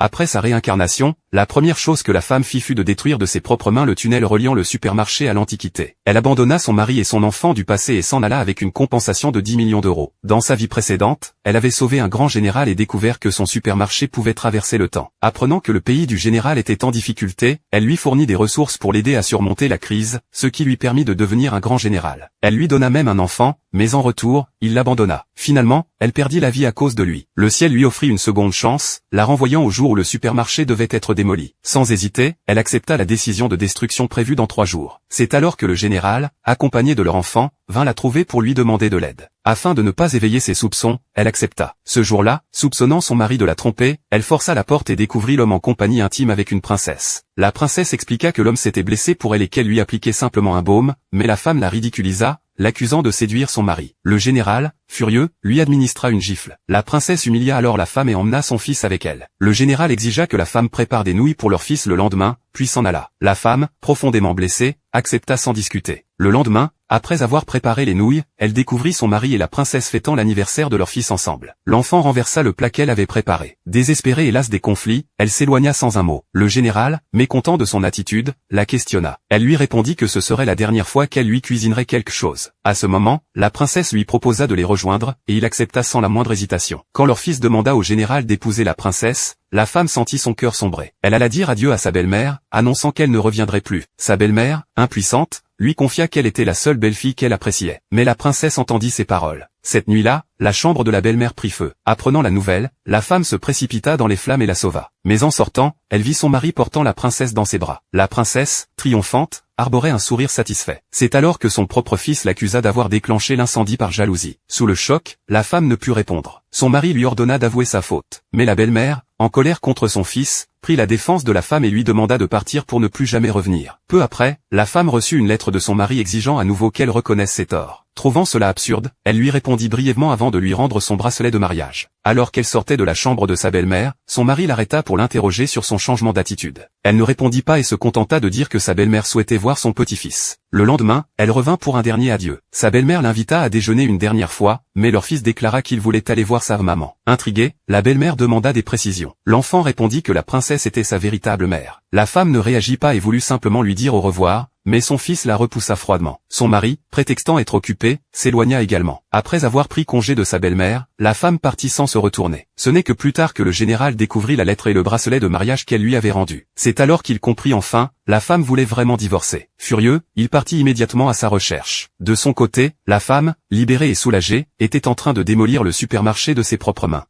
Après sa réincarnation, la première chose que la femme fit fut de détruire de ses propres mains le tunnel reliant le supermarché à l'Antiquité. Elle abandonna son mari et son enfant du passé et s'en alla avec une compensation de 10 millions d'euros. Dans sa vie précédente, elle avait sauvé un grand général et découvert que son supermarché pouvait traverser le temps. Apprenant que le pays du général était en difficulté, elle lui fournit des ressources pour l'aider à surmonter la crise, ce qui lui permit de devenir un grand général. Elle lui donna même un enfant, mais en retour, il l'abandonna. Finalement, elle perdit la vie à cause de lui. Le ciel lui offrit une seconde chance, la renvoyant au jour où le supermarché devait être démoli. Sans hésiter, elle accepta la décision de destruction prévue dans 3 jours. C'est alors que le général, accompagné de leur enfant, vint la trouver pour lui demander de l'aide. Afin de ne pas éveiller ses soupçons, elle accepta. Ce jour-là, soupçonnant son mari de la tromper, elle força la porte et découvrit l'homme en compagnie intime avec une princesse. La princesse expliqua que l'homme s'était blessé pour elle et qu'elle lui appliquait simplement un baume, mais la femme la ridiculisa, l'accusant de séduire son mari. Le général, furieux, lui administra une gifle. La princesse humilia alors la femme et emmena son fils avec elle. Le général exigea que la femme prépare des nouilles pour leur fils le lendemain, puis s'en alla. La femme, profondément blessée, accepta sans discuter. Le lendemain, après avoir préparé les nouilles, elle découvrit son mari et la princesse fêtant l'anniversaire de leur fils ensemble. L'enfant renversa le plat qu'elle avait préparé. Désespérée et lasse des conflits, elle s'éloigna sans un mot. Le général, mécontent de son attitude, la questionna. Elle lui répondit que ce serait la dernière fois qu'elle lui cuisinerait quelque chose. À ce moment, la princesse lui proposa de les rejoindre, et il accepta sans la moindre hésitation. Quand leur fils demanda au général d'épouser la princesse, la femme sentit son cœur sombrer. Elle alla dire adieu à sa belle-mère, annonçant qu'elle ne reviendrait plus. Sa belle-mère, impuissante, lui confia qu'elle était la seule belle-fille qu'elle appréciait. Mais la princesse entendit ces paroles. Cette nuit-là, la chambre de la belle-mère prit feu. Apprenant la nouvelle, la femme se précipita dans les flammes et la sauva. Mais en sortant, elle vit son mari portant la princesse dans ses bras. La princesse, triomphante, arborait un sourire satisfait. C'est alors que son propre fils l'accusa d'avoir déclenché l'incendie par jalousie. Sous le choc, la femme ne put répondre. Son mari lui ordonna d'avouer sa faute. Mais la belle-mère, en colère contre son fils, prit la défense de la femme et lui demanda de partir pour ne plus jamais revenir. Peu après, la femme reçut une lettre de son mari exigeant à nouveau qu'elle reconnaisse ses torts. Trouvant cela absurde, elle lui répondit brièvement avant de lui rendre son bracelet de mariage. Alors qu'elle sortait de la chambre de sa belle-mère, son mari l'arrêta pour l'interroger sur son changement d'attitude. Elle ne répondit pas et se contenta de dire que sa belle-mère souhaitait voir son petit-fils. Le lendemain, elle revint pour un dernier adieu. Sa belle-mère l'invita à déjeuner une dernière fois, mais leur fils déclara qu'il voulait aller voir sa maman. Intriguée, la belle-mère demanda des précisions. L'enfant répondit que la princesse était sa véritable mère. La femme ne réagit pas et voulut simplement lui dire au revoir, mais son fils la repoussa froidement. Son mari, prétextant être occupé, s'éloigna également. Après avoir pris congé de sa belle-mère, la femme partit sans se retourner. Ce n'est que plus tard que le général découvrit la lettre et le bracelet de mariage qu'elle lui avait rendu. C'est alors qu'il comprit enfin, la femme voulait vraiment divorcer. Furieux, il partit immédiatement à sa recherche. De son côté, la femme, libérée et soulagée, était en train de démolir le supermarché de ses propres mains.